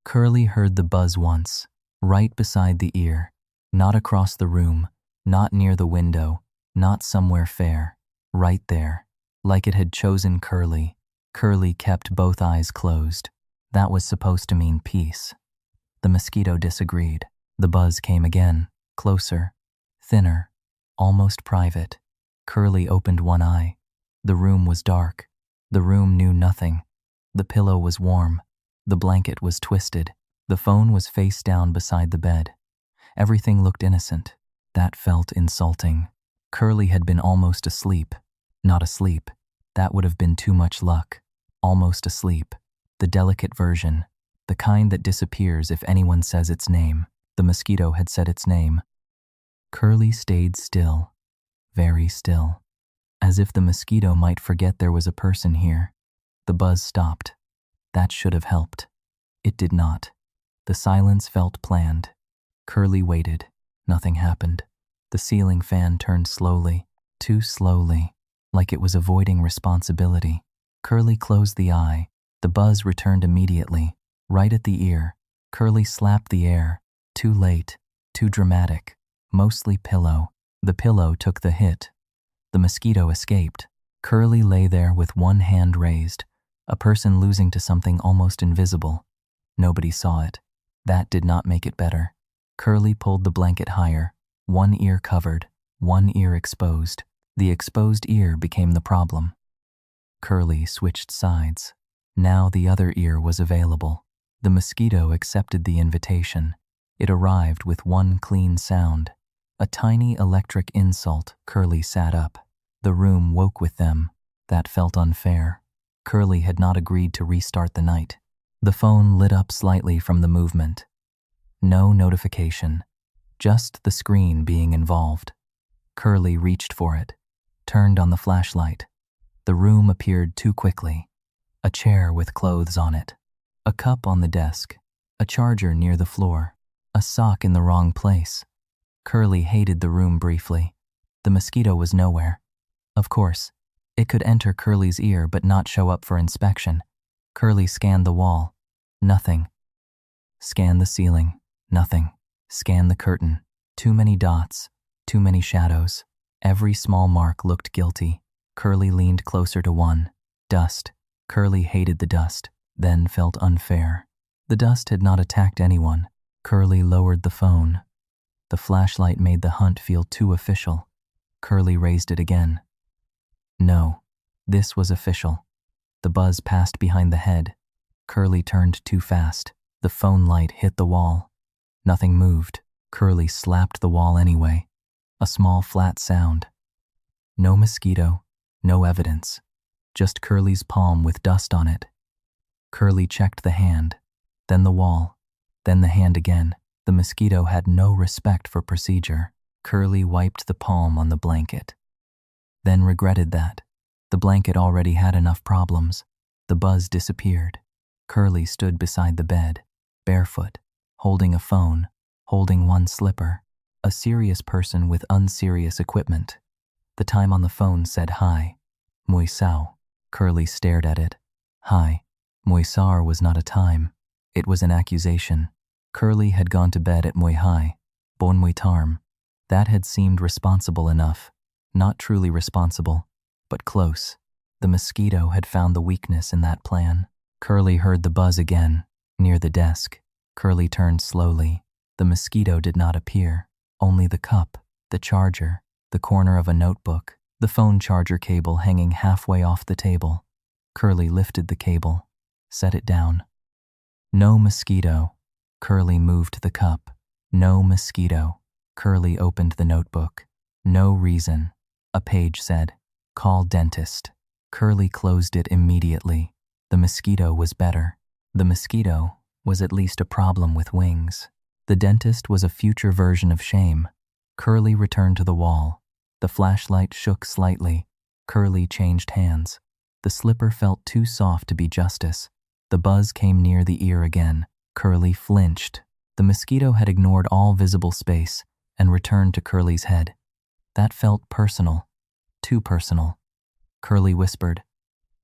Curly heard the buzz once, right beside the ear, not across the room, not near the window, not somewhere fair, right there, like it had chosen Curly. Curly kept both eyes closed. That was supposed to mean peace. The mosquito disagreed. The buzz came again, closer, thinner, almost private. Curly opened one eye. The room was dark. The room knew nothing. The pillow was warm. The blanket was twisted. The phone was face down beside the bed. Everything looked innocent. That felt insulting. Curly had been almost asleep. Not asleep. That would have been too much luck. Almost asleep. The delicate version. The kind that disappears if anyone says its name. The mosquito had said its name. Curly stayed still. Very still. As if the mosquito might forget there was a person here. The buzz stopped. That should have helped. It did not. The silence felt planned. Curly waited. Nothing happened. The ceiling fan turned slowly, too slowly, like it was avoiding responsibility. Curly closed the eye. The buzz returned immediately, right at the ear. Curly slapped the air. Too late, too dramatic. Mostly pillow. The pillow took the hit. The mosquito escaped. Curly lay there with one hand raised, a person losing to something almost invisible. Nobody saw it. That did not make it better. Curly pulled the blanket higher, one ear covered, one ear exposed. The exposed ear became the problem. Curly switched sides. Now the other ear was available. The mosquito accepted the invitation. It arrived with one clean sound. A tiny electric insult. Curly sat up. The room woke with them. That felt unfair. Curly had not agreed to restart the night. The phone lit up slightly from the movement. No notification. Just the screen being involved. Curly reached for it. Turned on the flashlight. The room appeared too quickly. A chair with clothes on it. A cup on the desk. A charger near the floor. A sock in the wrong place. Curly hated the room briefly. The mosquito was nowhere. Of course, it could enter Curly's ear but not show up for inspection. Curly scanned the wall. Nothing. Scanned the ceiling. Nothing. Scanned the curtain. Too many dots. Too many shadows. Every small mark looked guilty. Curly leaned closer to one. Dust. Curly hated the dust, then felt unfair. The dust had not attacked anyone. Curly lowered the phone. The flashlight made the hunt feel too official. Curly raised it again. No, this was official. The buzz passed behind the head. Curly turned too fast. The phone light hit the wall. Nothing moved. Curly slapped the wall anyway. A small flat sound. No mosquito, no evidence. Just Curly's palm with dust on it. Curly checked the hand, then the wall, then the hand again. The mosquito had no respect for procedure. Curly wiped the palm on the blanket. Then regretted that. The blanket already had enough problems. The buzz disappeared. Curly stood beside the bed, barefoot, holding a phone, holding one slipper. A serious person with unserious equipment. The time on the phone said hi. Muy sao. Curly stared at it. Hi. Muy sar was not a time. It was an accusation. Curly had gone to bed at muy hi. Bon muy tarm. That had seemed responsible enough. Not truly responsible, but close. The mosquito had found the weakness in that plan. Curly heard the buzz again, near the desk. Curly turned slowly. The mosquito did not appear. Only the cup, the charger, the corner of a notebook, the phone charger cable hanging halfway off the table. Curly lifted the cable, set it down. No mosquito. Curly moved the cup. No mosquito. Curly opened the notebook. No reason. A page said, "Call dentist." Curly closed it immediately. The mosquito was better. The mosquito was at least a problem with wings. The dentist was a future version of shame. Curly returned to the wall. The flashlight shook slightly. Curly changed hands. The slipper felt too soft to be justice. The buzz came near the ear again. Curly flinched. The mosquito had ignored all visible space and returned to Curly's head. That felt personal. Too personal. Curly whispered,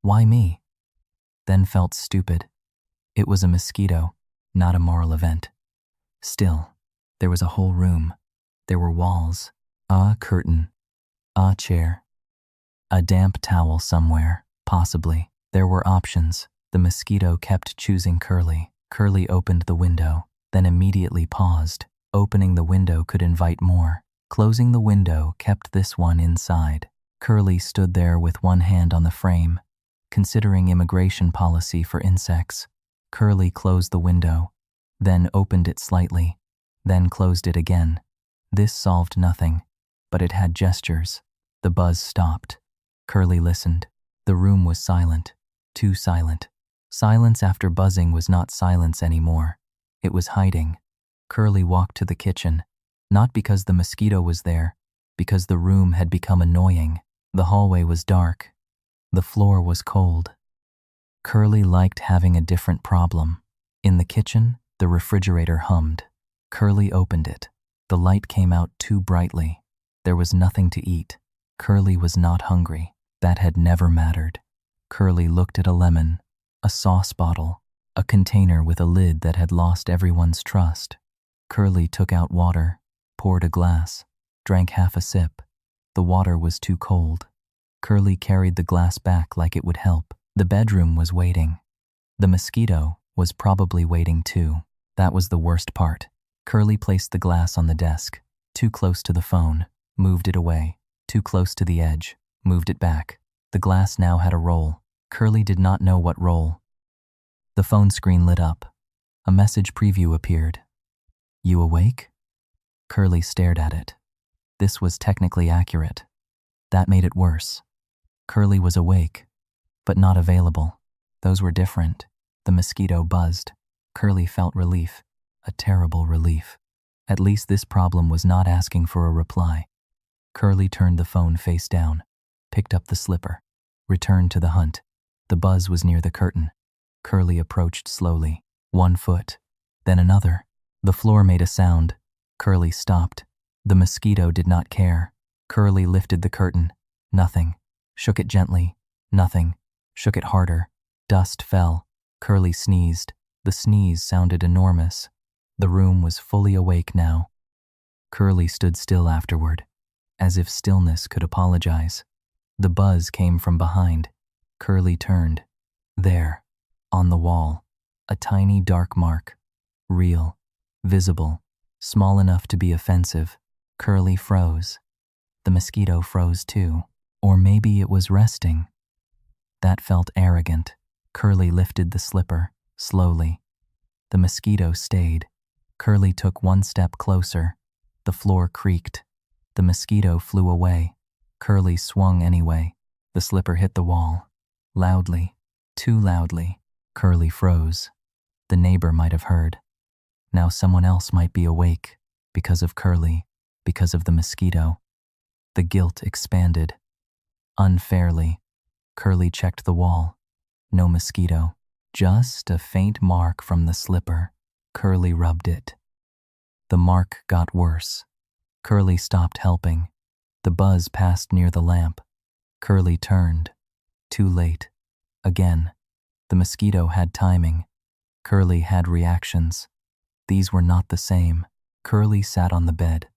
"Why me?" Then felt stupid. It was a mosquito. not a moral event. Still, there was a whole room. There were walls, a curtain, a chair, a damp towel somewhere, possibly. There were options. The mosquito kept choosing Curly. Curly opened the window, then immediately paused. Opening the window could invite more. Closing the window kept this one inside. Curly stood there with one hand on the frame, considering immigration policy for insects. Curly closed the window, then opened it slightly, then closed it again. This solved nothing, but it had gestures. The buzz stopped. Curly listened. The room was silent, too silent. Silence after buzzing was not silence anymore. It was hiding. Curly walked to the kitchen, not because the mosquito was there, because the room had become annoying. The hallway was dark. The floor was cold. Curly liked having a different problem. In the kitchen, the refrigerator hummed. Curly opened it. The light came out too brightly. There was nothing to eat. Curly was not hungry. That had never mattered. Curly looked at a lemon, a sauce bottle, a container with a lid that had lost everyone's trust. Curly took out water, poured a glass, drank half a sip. The water was too cold. Curly carried the glass back like it would help. The bedroom was waiting. The mosquito was probably waiting too. That was the worst part. Curly placed the glass on the desk, too close to the phone, moved it away, too close to the edge, moved it back. The glass now had a roll. Curly did not know what roll. The phone screen lit up. A message preview appeared. "You awake?" Curly stared at it. This was technically accurate. That made it worse. Curly was awake, but not available. Those were different. The mosquito buzzed. Curly felt relief, a terrible relief. At least this problem was not asking for a reply. Curly turned the phone face down, picked up the slipper, returned to the hunt. The buzz was near the curtain. Curly approached slowly, 1 foot, then another. The floor made a sound. Curly stopped. The mosquito did not care. Curly lifted the curtain. Nothing. Shook it gently. Nothing. Shook it harder. Dust fell. Curly sneezed. The sneeze sounded enormous. The room was fully awake now. Curly stood still afterward, as if stillness could apologize. The buzz came from behind. Curly turned. There, on the wall, a tiny dark mark. Real, visible, small enough to be offensive. Curly froze. The mosquito froze too. Or maybe it was resting. That felt arrogant. Curly lifted the slipper, slowly. The mosquito stayed. Curly took 1 step closer. The floor creaked. The mosquito flew away. Curly swung anyway. The slipper hit the wall. Loudly. Too loudly. Curly froze. The neighbor might have heard. Now someone else might be awake, because of Curly, because of the mosquito. The guilt expanded. Unfairly. Curly checked the wall. No mosquito. Just a faint mark from the slipper. Curly rubbed it. The mark got worse. Curly stopped helping. The buzz passed near the lamp. Curly turned. Too late. Again. The mosquito had timing. Curly had reactions. These were not the same. Curly sat on the bed.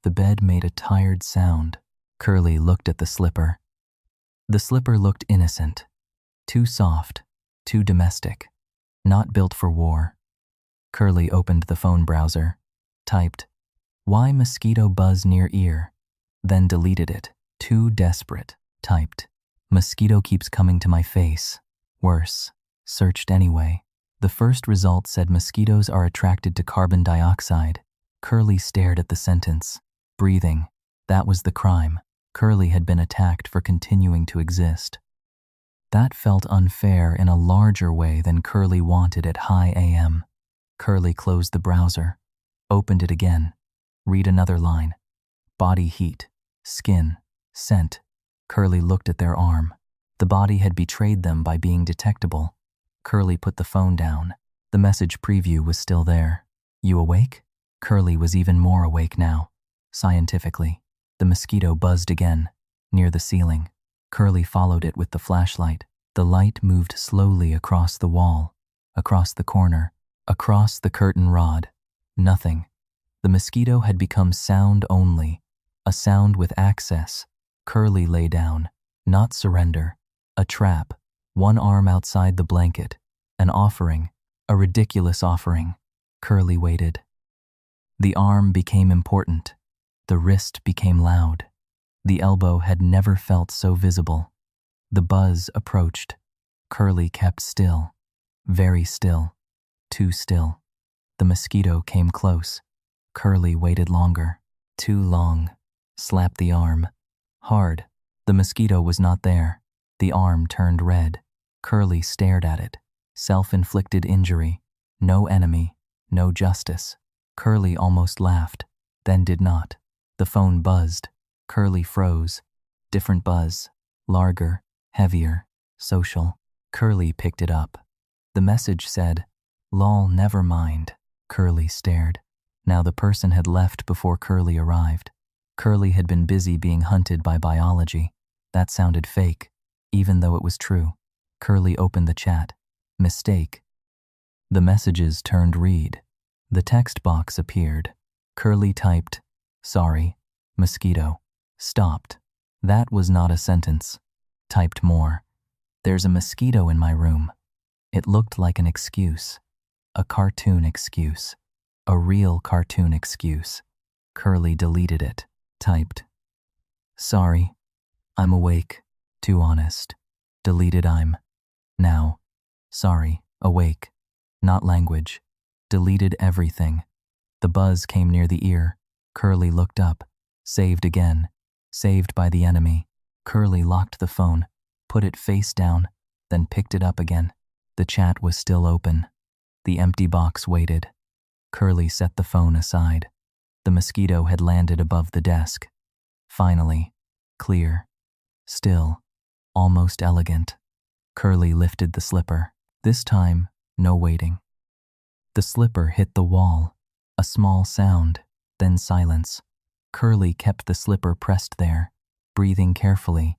The bed made a tired sound. Curly looked at the slipper. The slipper looked innocent. Too soft. Too domestic. Not built for war. Curly opened the phone browser. Typed, "Why mosquito buzz near ear?" Then deleted it. Too desperate. Typed, "Mosquito keeps coming to my face." Worse. Searched anyway. The first result said mosquitoes are attracted to carbon dioxide. Curly stared at the sentence. Breathing. That was the crime. Curly had been attacked for continuing to exist. That felt unfair in a larger way than Curly wanted at high AM. Curly closed the browser. Opened it again. Read another line. Body heat. Skin. Scent. Curly looked at their arm. The body had betrayed them by being detectable. Curly put the phone down. The message preview was still there. "You awake?" Curly was even more awake now. Scientifically. The mosquito buzzed again, near the ceiling. Curly followed it with the flashlight. The light moved slowly across the wall, across the corner, Across the curtain rod, nothing. The mosquito had become sound only, a sound with access. Curly lay down, not surrender, a trap, one arm outside the blanket, an offering, a ridiculous offering. Curly waited. The arm became important. The wrist became loud. The elbow had never felt so visible. The buzz approached. Curly kept still, very still, too still. The mosquito came close. Curly waited longer, too long. Slapped the arm. Hard. The mosquito was not there. The arm turned red. Curly stared at it. Self-inflicted injury. No enemy. No justice. Curly almost laughed, then did not. The phone buzzed. Curly froze. Different buzz. Larger, heavier, social. Curly picked it up. The message said, "Lol, never mind." Curly stared. Now the person had left before Curly arrived. Curly had been busy being hunted by biology. That sounded fake, even though it was true. Curly opened the chat. Mistake. The messages turned read. The text box appeared. Curly typed, "Sorry, mosquito." Stopped. That was not a sentence. Typed more. "There's a mosquito in my room." It looked like an excuse. A cartoon excuse. A real cartoon excuse. Curly deleted it. Typed, "Sorry, I'm awake, too honest." Deleted I'm. Now. Sorry, awake. Not language. Deleted everything. The buzz came near the ear. Curly looked up. Saved again. Saved by the enemy. Curly locked the phone, put it face down, then picked it up again. The chat was still open. The empty box waited. Curly set the phone aside. The mosquito had landed above the desk. Finally, clear, still, almost elegant. Curly lifted the slipper. This time, no waiting. The slipper hit the wall. A small sound, then silence. Curly kept the slipper pressed there, breathing carefully,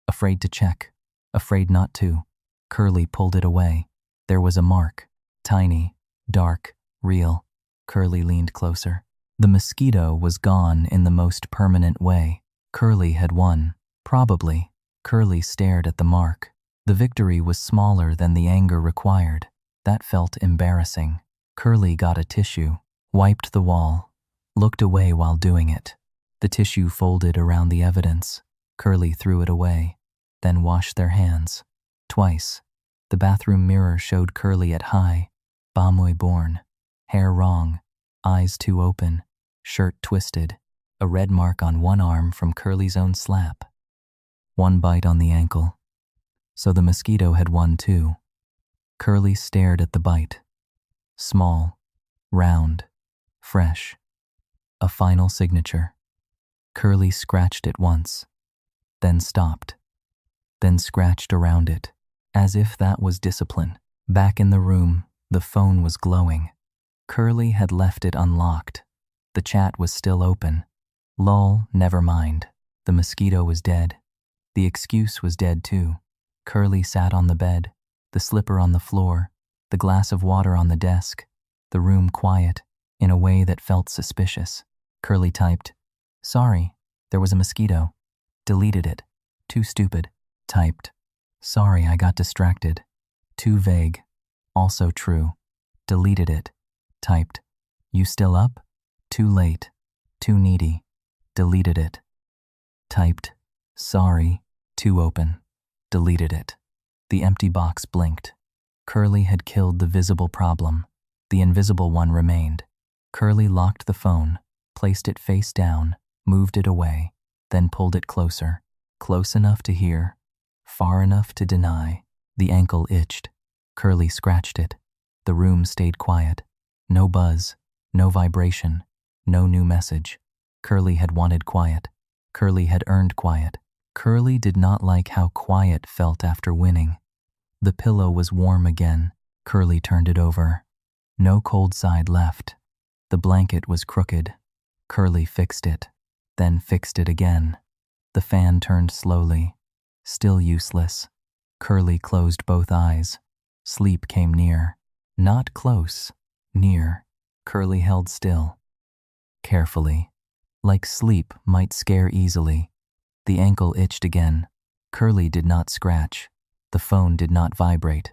afraid to check, afraid not to. Curly pulled it away. There was a mark, tiny, dark, real. Curly leaned closer. The mosquito was gone in the most permanent way. Curly had won. Probably. Curly stared at the mark. The victory was smaller than the anger required. That felt embarrassing. Curly got a tissue, wiped the wall, looked away while doing it. The tissue folded around the evidence. Curly threw it away, then washed their hands. Twice. The bathroom mirror showed Curly at high, Bamoy born, hair wrong, eyes too open, shirt twisted, a red mark on one arm from Curly's own slap. One bite on the ankle. So the mosquito had won too. Curly stared at the bite. Small, round, fresh. A final signature. Curly scratched it once, then stopped, then scratched around it, as if that was discipline. Back in the room, the phone was glowing. Curly had left it unlocked. The chat was still open. Lol, never mind. The mosquito was dead. The excuse was dead too. Curly sat on the bed, the slipper on the floor, the glass of water on the desk, the room quiet, in a way that felt suspicious. Curly typed, "Sorry, there was a mosquito." Deleted it. Too stupid. Typed, "Sorry, I got distracted." Too vague. Also true. Deleted it. Typed, "You still up?" Too late. Too needy. Deleted it. Typed, "Sorry." Too open. Deleted it. The empty box blinked. Curly had killed the visible problem. The invisible one remained. Curly locked the phone, placed it face down, moved it away, then pulled it closer. Close enough to hear, far enough to deny. The ankle itched. Curly scratched it. The room stayed quiet. No buzz, no vibration, no new message. Curly had wanted quiet. Curly had earned quiet. Curly did not like how quiet felt after winning. The pillow was warm again. Curly turned it over. No cold side left. The blanket was crooked. Curly fixed it, then fixed it again. The fan turned slowly. Still useless. Curly closed both eyes. Sleep came near. Not close, Near. Curly held still. Carefully. Like sleep might scare easily. The ankle itched again. Curly did not scratch. The phone did not vibrate.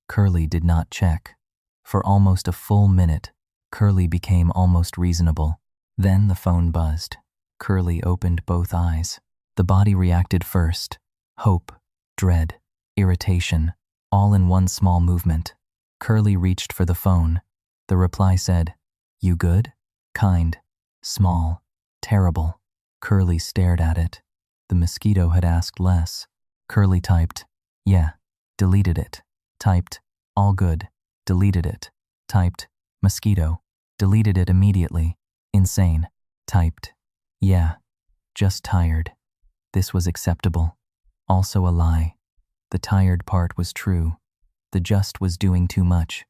Curly did not check. For almost a full minute, Curly became almost reasonable. Then the phone buzzed. Curly opened both eyes. The body reacted first. Hope, dread, irritation, all in one small movement. Curly reached for the phone. The reply said, "You good?" Kind, small, terrible. Curly stared at it. The Mosquito had asked less. Curly typed, "Yeah," deleted it. Typed, "All good," deleted it. Typed, "Mosquito," deleted it immediately. Insane. Typed, "Yeah, just tired." This was acceptable. Also a lie. The tired part was true. The just was doing too much.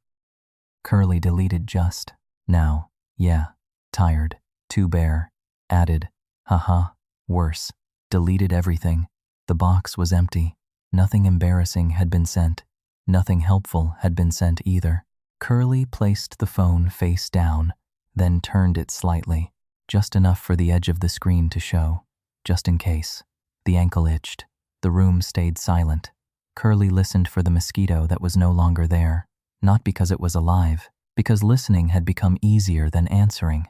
Curly deleted just. Now, yeah, tired, too bare. Added, haha, worse. Deleted everything. The box was empty. Nothing embarrassing had been sent. Nothing helpful had been sent either. Curly placed the phone face down, then turned it slightly, just enough for the edge of the screen to show, just in case. The ankle itched. The room stayed silent. Curly listened for the Mosquito that was no longer there, not because it was alive, because listening had become easier than answering.